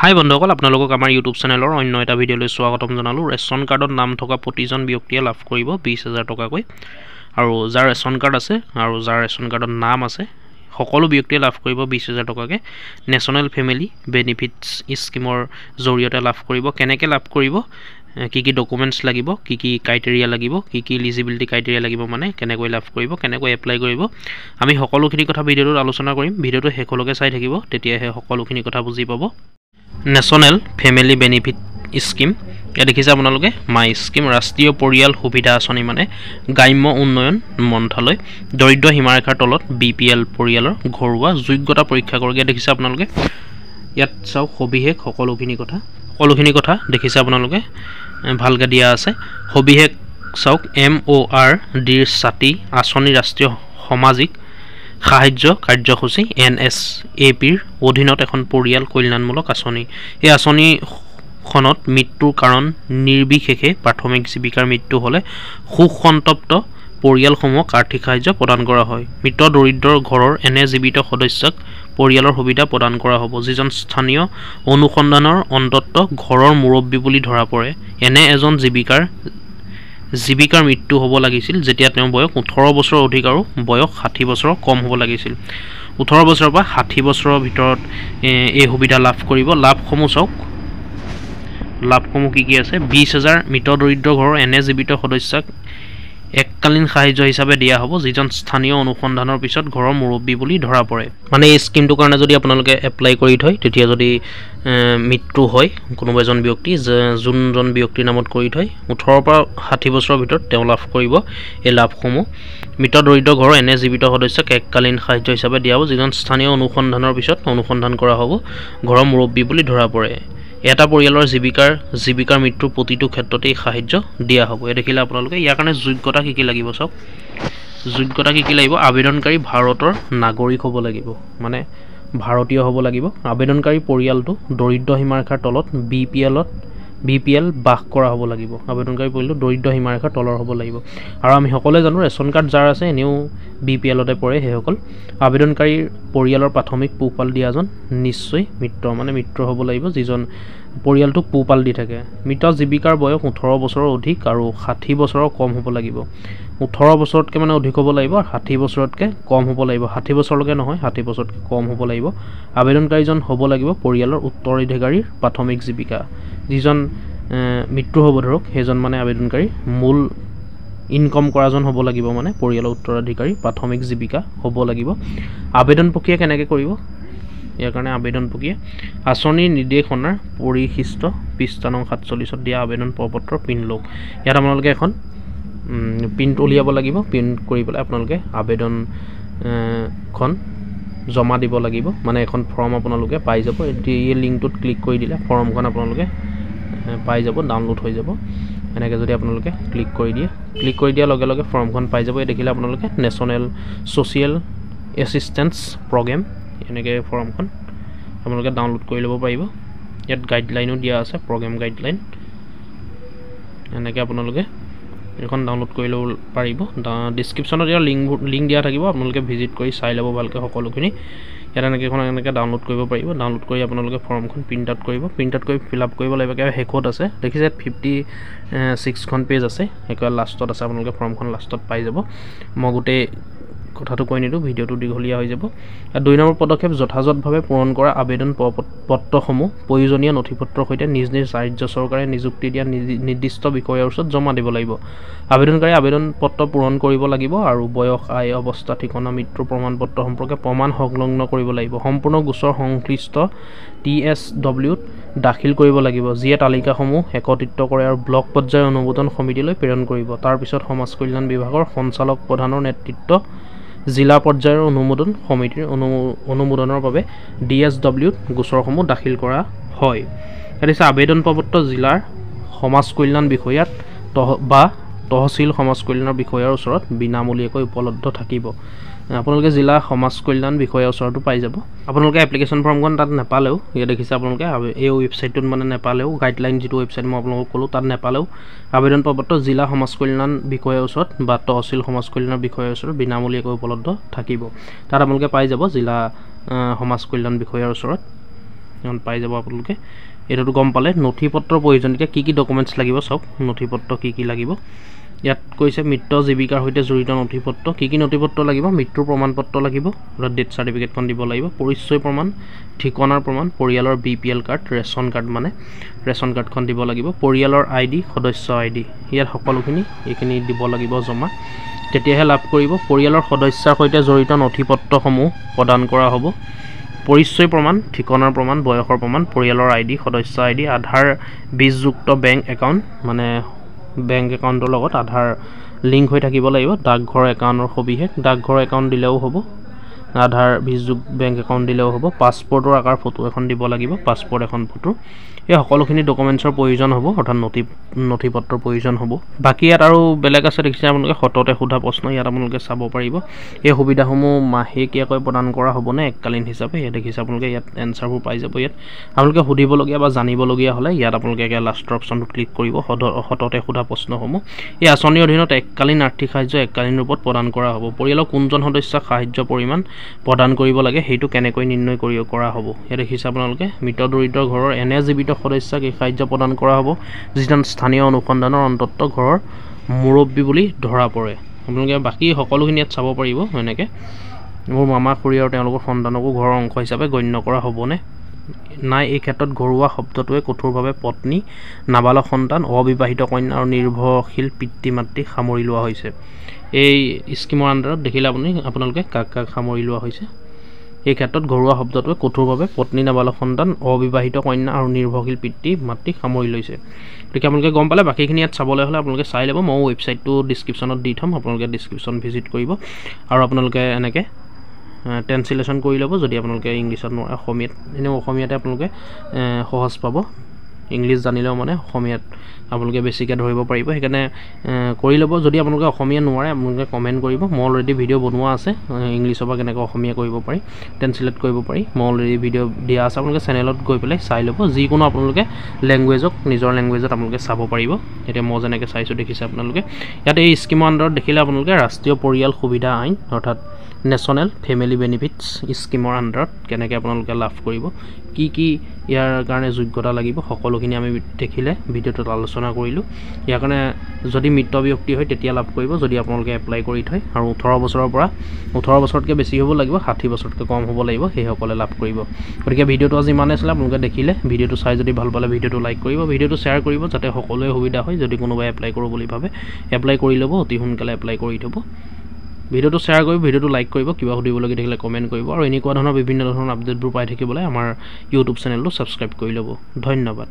হাই বন্ধুসকল, আপোনালোকক আমাৰ ইউটিউব চেনেলৰ অন্য এটা ভিডিঅ'লৈ স্বাগতম জনালোঁ। ৰেচন কাৰ্ডত নাম থকা প্ৰতিজন ব্যক্তিয়ে লাভ কৰিব 20,000 টকাকৈ। আৰু যাৰ ৰেচন কাৰ্ড আছে আৰু যাৰ ৰেচন কাৰ্ডত নাম আছে সকলো ব্যক্তিয়ে লাভ কৰিব 20,000 টকাকৈ। নেশ্যনেল ফেমিলি বেনিফিটছ স্কিমৰ জৰিয়তে লাভ কৰিব। কেনেকৈ লাভ কৰিব, কি কি ডকুমেণ্টছ লাগিব, কি কি ক্ৰাইটেৰিয়া লাগিব, কি কি ইলিজিবিলিটি ক্ৰাইটেৰিয়া লাগিব, মানে কেনেকৈ লাভ কৰিব, কেনেকৈ এপ্লাই কৰিব, আমি সকলোখিনি কথা ভিডিঅ'টোত আলোচনা কৰিম। ভিডিঅ'টো শেষলৈকে চাই থাকিব, তেতিয়াহে সকলোখিনি কথা বুজি পাব। নেশ্যনেল ফেমিলি বেনিফিট স্কিম, ইয়াত দেখিছে আপোনালোকে মাই স্কিম, ৰাষ্ট্ৰীয় পৰিয়াল সুবিধা আঁচনি, মানে গ্ৰাম্য উন্নয়ন মন্ত্ৰালয়, দৰিদ্ৰ সীমাৰেখাৰ তলত BPL পৰিয়ালৰ ঘৰুৱা যোগ্যতা পৰীক্ষা কৰি দেখিছে আপোনালোকে। ইয়াত চাওক সবিশেষ সকলোখিনি কথা দেখিছে আপোনালোকে, ভালকৈ দিয়া আছে। সবিশেষ চাওক MORDৰ ছাতি আঁচনি ৰাষ্ট্ৰীয় সামাজিক সাহায্য কাৰ্যসূচী NSAPৰ অধীনত এখন পৰিয়াল কল্যাণমূলক আঁচনি। এই আঁচনিখনত মৃত্যুৰ কাৰণ নিৰ্বিশেষে প্ৰাথমিক জীৱিকাৰ মৃত্যু হ'লে শোকসন্তপ্ত পৰিয়ালসমূহক আৰ্থিক সাহায্য প্ৰদান কৰা হয়। মৃত দৰিদ্ৰৰ ঘৰৰ এনে জীৱিত সদস্যক পৰিয়ালৰ সুবিধা প্ৰদান কৰা হ'ব যিজন স্থানীয় অনুসন্ধানৰ অন্তত ঘৰৰ মুৰব্বী বুলি ধৰা পৰে। এনে এজন জীৱিকাৰ মৃত্যু হ'ব লাগিছিল যেতিয়া তেওঁৰ বয়স 18 বছৰৰ অধিক আৰু বয়স 60 বছৰৰ কম হ'ব লাগিছিল। 18 বছৰৰ পৰা 60 বছৰৰ ভিতৰত এই সুবিধা লাভ কৰিব। লাভসমূহ চাওক, লাভসমূহ কি কি আছে। 20,000 মৃত দৰিদ্ৰ ঘৰৰ এনে জীৱিত সদস্যক এককালীন সাহায্য হিচাপে দিয়া হ'ব যিজন স্থানীয় অনুসন্ধানৰ পিছত ঘৰৰ মুৰব্বী বুলি ধৰা পৰে। মানে এই স্কিমটোৰ কাৰণে যদি আপোনালোকে এপ্লাই কৰি থয়, তেতিয়া যদি মৃত্যু হয় কোনোবা এজন ব্যক্তি, যোনজন ব্যক্তিৰ নামত কৰি থয়, 18 পৰা 60 বছৰৰ ভিতৰত তেওঁ লাভ কৰিব এই লাভসমূহ। মৃত দৰিদ্ৰ ঘৰৰ এনে জীৱিত সদস্যক এককালীন সাহায্য হিচাপে দিয়া হ'ব যিজন স্থানীয় অনুসন্ধানৰ পিছত অনুসন্ধান কৰা হ'ব ঘৰৰ মুৰব্বী বুলি ধৰা পৰে। এটা পৰিয়ালৰ জীৱিকাৰ মৃত্যুৰ প্ৰতিটো ক্ষেত্ৰতেই সাহায্য দিয়া হ'ব। এই দেখিলে আপোনালোকে। ইয়াৰ কাৰণে যোগ্যতা কি কি লাগিব চাওক। যোগ্যতা কি কি লাগিব। আবেদনকাৰী ভাৰতৰ নাগৰিক হ'ব লাগিব, মানে ভাৰতীয় হ'ব লাগিব। আবেদনকাৰী পৰিয়ালটো দৰিদ্ৰ সীমাৰেখাৰ তলত BPL বাস কৰা হ'ব লাগিব। আবেদনকাৰী পৰিয়ালটো দৰিদ্ৰ সীমাৰেখাৰ তলৰ হ'ব লাগিব। আৰু আমি সকলোৱে জানো ৰেচন কাৰ্ড যাৰ আছে এনেও BPLতে পৰে। সেইসকল আবেদনকাৰীৰ পৰিয়ালৰ প্ৰাথমিক পোহপাল দিয়াজন নিশ্চয় মিত্ৰ হ'ব লাগিব, যিজন পৰিয়ালটোক পোহপাল দি থাকে। মৃত জীৱিকাৰ বয়স 18 বছৰৰ অধিক আৰু 60 বছৰৰ কম হ'ব লাগিব। 18 বছৰতকৈ মানে অধিক হ'ব লাগিব আৰু 60 বছৰতকৈ কম হ'ব লাগিব। 60 বছৰলৈকে নহয়, 60 বছৰতকৈ কম হ'ব লাগিব। আবেদনকাৰীজন হ'ব লাগিব পৰিয়ালৰ উত্তৰাধিকাৰীৰ প্ৰাথমিক জীৱিকা। যিজন মৃত্যু হ'ব ধৰক, সেইজন মানে আবেদনকাৰী মূল ইনকম কৰাজন হ'ব লাগিব, মানে পৰিয়ালৰ উত্তৰাধিকাৰী প্ৰাথমিক জীৱিকা হ'ব লাগিব। আবেদন প্ৰক্ৰিয়া কেনেকৈ কৰিব, ইয়াৰ কাৰণে আবেদন প্ৰক্ৰিয়া আঁচনিৰ নিৰ্দেশনাৰ পৰিশিষ্ট পৃষ্ঠা নং 47 দিয়া আবেদন প্ৰপত্ৰ প্ৰিণ্ট লওক। ইয়াত আপোনালোকে এখন প্ৰিণ্ট উলিয়াব লাগিব। প্ৰিণ্ট কৰি পেলাই আপোনালোকে আবেদনখন জমা দিব লাগিব, মানে এখন ফৰ্ম আপোনালোকে পাই যাব। এই লিংকটোত ক্লিক কৰি দিলে ফৰ্মখন আপোনালোকে পাই যাব, ডাউনলোড হৈ যাব। এনেকৈ যদি আপোনালোকে ক্লিক কৰি দিয়াৰ লগে লগে ফৰ্মখন পাই যাব। এই দেখিলে আপোনালোকে নেশ্যনেল ছ'চিয়েল এছিষ্টেন্স প্ৰগ্ৰেম, এনেকৈ ফৰ্মখন আপোনালোকে ডাউনলোড কৰি ল'ব পাৰিব। ইয়াত গাইডলাইনো দিয়া আছে, প্ৰগ্ৰেম গাইডলাইন। এনেকৈ আপোনালোকে এইখন ডাউনলোড কৰি ল'ব পাৰিব। ডিছক্ৰিপশ্যনত ইয়াৰ লিংক দিয়া থাকিব, আপোনালোকে ভিজিট কৰি চাই ল'ব ভালকৈ সকলোখিনি। ইয়াত এনেকৈ ডাউনলোড কৰিব পাৰিব। ডাউনলোড কৰি আপোনালোকে ফৰ্মখন প্ৰিণ্ট আউট কৰিব। প্ৰিণ্ট আউট কৰি ফিল আপ কৰিব লাগিব। একেবাৰে শেষত আছে, দেখিছে 56খন পেজ আছে, একেবাৰে লাষ্টত আছে। আপোনালোকে ফৰ্মখন লাষ্টত পাই যাব। মই গোটেই কথাটো কৈ নিদিওঁ, ভিডিঅ'টো দীঘলীয়া হৈ যাব। 2 নম্বৰ পদক্ষেপ, যথাযথভাৱে পূৰণ কৰা আবেদন পত্ৰসমূহ প্ৰয়োজনীয় নথিপত্ৰৰ সৈতে নিজ ৰাজ্য চৰকাৰে নিযুক্তি দিয়া নিৰ্দিষ্ট বিষয়াৰ ওচৰত জমা দিব লাগিব। আবেদনকাৰী আবেদন পত্ৰ পূৰণ কৰিব লাগিব আৰু বয়স, আয়, অৱস্থা, ঠিকনা, মৃত্যুৰ প্ৰমাণপত্ৰ সম্পৰ্কে প্ৰমাণ সংলগ্ন কৰিব লাগিব। সম্পূৰ্ণ গোচৰ সংশ্লিষ্ট TSWত দাখিল কৰিব লাগিব, যিয়ে তালিকাসমূহ একত্ৰিত কৰে আৰু ব্লক পৰ্যায়ৰ অনুমোদন সমিতিলৈ প্ৰেৰণ কৰিব। তাৰ পিছত সমাজ কল্যাণ বিভাগৰ সঞ্চালক প্ৰধানৰ নেতৃত্বত জিলা পৰ্যায়ৰ অনুমোদন সমিতিৰ অনুমোদনৰ বাবে DSWত গোচৰসমূহ দাখিল কৰা হয়। ইয়াত আবেদন পত্ৰ জিলাৰ সমাজ কল্যাণ বিষয়াত বা তহচিল সমাজ কল্যাণৰ বিষয়াৰ ওচৰত বিনামূলীয়াকৈ উপলব্ধ থাকিব। আপোনালোকে জিলা সমাজ কল্যাণ বিষয়াৰ ওচৰতো পাই যাব। আপোনালোকে এপ্লিকেশ্যন ফৰ্মখন তাত নাপালেও, ইয়াত দেখিছে আপোনালোকে এই ৱেবছাইটটোত মানে নাপালেও, গাইডলাইন যিটো ৱেবছাইট মই আপোনালোকক ক'লোঁ তাত নাপালেও আবেদন পত্ৰ জিলা সমাজ কল্যাণ বিষয়াৰ ওচৰত বা তহচিল সমাজ কল্যাণৰ বিষয়াৰ ওচৰত বিনামূলীয়াকৈ উপলব্ধ থাকিব। তাত আপোনালোকে পাই যাব জিলা সমাজ কল্যাণ বিষয়াৰ ওচৰত। এখন পাই যাব আপোনালোকে এটাতো গম পালে নথিপত্ৰৰ প্ৰয়োজনীয়তা কি ডকুমেণ্টছ লাগিব সব নথিপত্ৰ কি লাগিব ইয়াত কৈছে মৃত জীৱিকাৰ সৈতে জড়িত নথিপত্ৰ কি নথিপত্ৰ লাগিব মৃত্যুৰ প্ৰমাণপত্ৰ লাগিব ডেথ সাৰ্টিফিকেটখন দিব লাগিব পৰিচয় প্ৰমাণ ঠিকনাৰ প্ৰমাণ পৰিয়ালৰ বিপিএল কাৰ্ড ৰেচন কাৰ্ড মানে ৰেচন কাৰ্ডখন দিব লাগিব পৰিয়ালৰ আইডি সদস্য আইডি ইয়াত সকলোখিনি এইখিনি দিব লাগিব জমা তেতিয়াহে লাভ কৰিব পৰিয়ালৰ সদস্যৰ সৈতে জড়িত নথিপত্ৰসমূহ প্ৰদান কৰা হ'ব পৰিচয় প্ৰমাণ ঠিকনাৰ প্ৰমাণ বয়সৰ প্ৰমাণ পৰিয়ালৰ আইডি সদস্য আইডি আধাৰ বীজযুক্ত বেংক একাউণ্ট মানে বেংক একাউণ্টৰ লগত আধাৰ লিংক হৈ থাকিব লাগিব ডাকঘৰ একাউণ্টৰ সবিশেষ ডাকঘৰ একাউণ্ট দিলেও হ'ব আধাৰ বীজযুক্ত বেংক একাউণ্ট দিলেও হ'ব পাছপৰ্টৰ আকাৰ ফটো এখন দিব লাগিব পাছপৰ্ট এখন ফটো এই সকলোখিনি ডকুমেণ্টছৰ প্ৰয়োজন হ'ব অৰ্থাৎ নথিপত্ৰৰ প্ৰয়োজন হ'ব বাকি ইয়াত আৰু বেলেগ আছে দেখিছে আপোনালোকে সততে সোধা প্ৰশ্ন ইয়াত আপোনালোকে চাব পাৰিব এই সুবিধাসমূহ মাহেকীয়াকৈ প্ৰদান কৰা হ'বনে এককালীন হিচাপে ইয়াত দেখিছে আপোনালোকে ইয়াত এনচাৰবোৰ পাই যাব ইয়াত আপোনালোকে সুধিবলগীয়া বা জানিবলগীয়া হ'লে ইয়াত আপোনালোকে লাষ্টৰ অপশ্যনটো ক্লিক কৰিব সততে সোধা প্ৰশ্নসমূহ এই আঁচনিৰ অধীনত এককালীন আৰ্থিক সাহায্য এককালীন ৰূপত প্ৰদান কৰা হ'ব পৰিয়ালৰ কোনজন সদস্যক সাহায্য পৰিমাণ প্ৰদান কৰিব লাগে সেইটো কেনেকৈ নিৰ্ণয় কৰা হ'ব ইয়াত দেখিছে আপোনালোকে মৃত দৰিদ্ৰ ঘৰৰ এনে জীৱিত সদস্যক এই সাহায্য প্ৰদান কৰা হ'ব যিজন স্থানীয় অনুসন্ধানৰ অন্তত ঘৰৰ মুৰব্বী বুলি ধৰা পৰে আপোনালোকে বাকি সকলোখিনি ইয়াত চাব পাৰিব এনেকৈ মোৰ মামা খুৰী আৰু তেওঁলোকৰ সন্তানকো ঘৰৰ অংশ হিচাপে গণ্য কৰা হ'বনে নাই এই ক্ষেত্ৰত ঘৰুৱা শব্দটোৱে কঠোৰভাৱে পত্নী নাবালক সন্তান অবিবাহিত কন্যা আৰু নিৰ্ভৰশীল পিতৃ মাতৃক সামৰি লোৱা হৈছে এই স্কিমৰ আণ্ডাৰত দেখিলে আপোনালোকে কাক সামৰি লোৱা হৈছে এই ক্ষেত্ৰত ঘৰুৱা শব্দটোৱে কঠোৰভাৱে পত্নী নাবালক সন্তান অবিবাহিত কন্যা আৰু নিৰ্ভৰশীল পিতৃ মাতৃক সামৰি লৈছে গতিকে আপোনালোকে গম পালে বাকীখিনি ইয়াত চাবলৈ হ'লে আপোনালোকে চাই ল'ব মই ৱেবছাইটটো ডিছক্ৰিপশ্যনত দি থ'ম আপোনালোকে ডিছক্ৰিপশ্যন ভিজিট কৰিব আৰু আপোনালোকে এনেকৈ ট্ৰেন্সলেশ্যন কৰি ল'ব যদি আপোনালোকে ইংলিছত নোৱাৰে অসমীয়াত এনেও অসমীয়াতে আপোনালোকে সহজ পাব ইংলিছ জানিলেও মানে অসমীয়াত আপোনালোকে বেছিকৈ ধৰিব পাৰিব সেইকাৰণে কৰি ল'ব যদি আপোনালোকে অসমীয়া নোৱাৰে আপোনালোকে কমেণ্ট কৰিব মই অলৰেডি ভিডিঅ' বনোৱা আছে ইংলিছৰ পৰা কেনেকৈ অসমীয়া কৰিব পাৰি ট্ৰেন্সলেট কৰিব পাৰি মই অলৰেডি ভিডিঅ' দিয়া আছে আপোনালোকে চেনেলত গৈ পেলাই চাই ল'ব যিকোনো আপোনালোকে লেংগুৱেজক নিজৰ লেংগুৱেজত আপোনালোকে চাব পাৰিব এতিয়া মই যেনেকৈ চাইছোঁ দেখিছে আপোনালোকে ইয়াত এই স্কিমৰ আণ্ডাৰত দেখিলে আপোনালোকে ৰাষ্ট্ৰীয় পৰিয়াল সুবিধা আইন অৰ্থাৎ নেশ্যনেল ফেমিলি বেনিফিটছ স্কিমৰ আণ্ডাৰত কেনেকৈ আপোনালোকে লাভ কৰিব কি ইয়াৰ কাৰণে যোগ্যতা লাগিব সকলোখিনি আমি দেখিলে ভিডিঅ'টোত আলোচনা কৰিলোঁ ইয়াৰ কাৰণে যদি মৃত ব্যক্তি হয় তেতিয়া লাভ কৰিব যদি আপোনালোকে এপ্লাই কৰি থয় আৰু 18 বছৰৰ পৰা 18 বছৰতকৈ বেছি হ'ব লাগিব 60 বছৰতকৈ কম হ'ব লাগিব সেইসকলে লাভ কৰিব গতিকে ভিডিঅ'টো আজি ইমানেই আছিলে আপোনালোকে দেখিলে ভিডিঅ'টো চাই যদি ভাল পালে ভিডিঅ'টো লাইক কৰিব ভিডিঅ'টো শ্বেয়াৰ কৰিব যাতে সকলোৱে সুবিধা হয় যদি কোনোবাই এপ্লাই কৰোঁ বুলি ভাবে এপ্লাই কৰি ল'ব অতি সোনকালে এপ্লাই কৰি থ'ব ভিডিঅ'টো শ্বেয়াৰ কৰিব ভিডিঅ'টো লাইক কৰিব কিবা সুধিবলগীয়া থাকিলে কমেণ্ট কৰিব আৰু এনেকুৱা ধৰণৰ বিভিন্ন ধৰণৰ আপডেটবোৰ পাই থাকিবলৈ আমাৰ ইউটিউব চেনেলটো ছাবস্ক্ৰাইব কৰি ল'ব ধন্যবাদ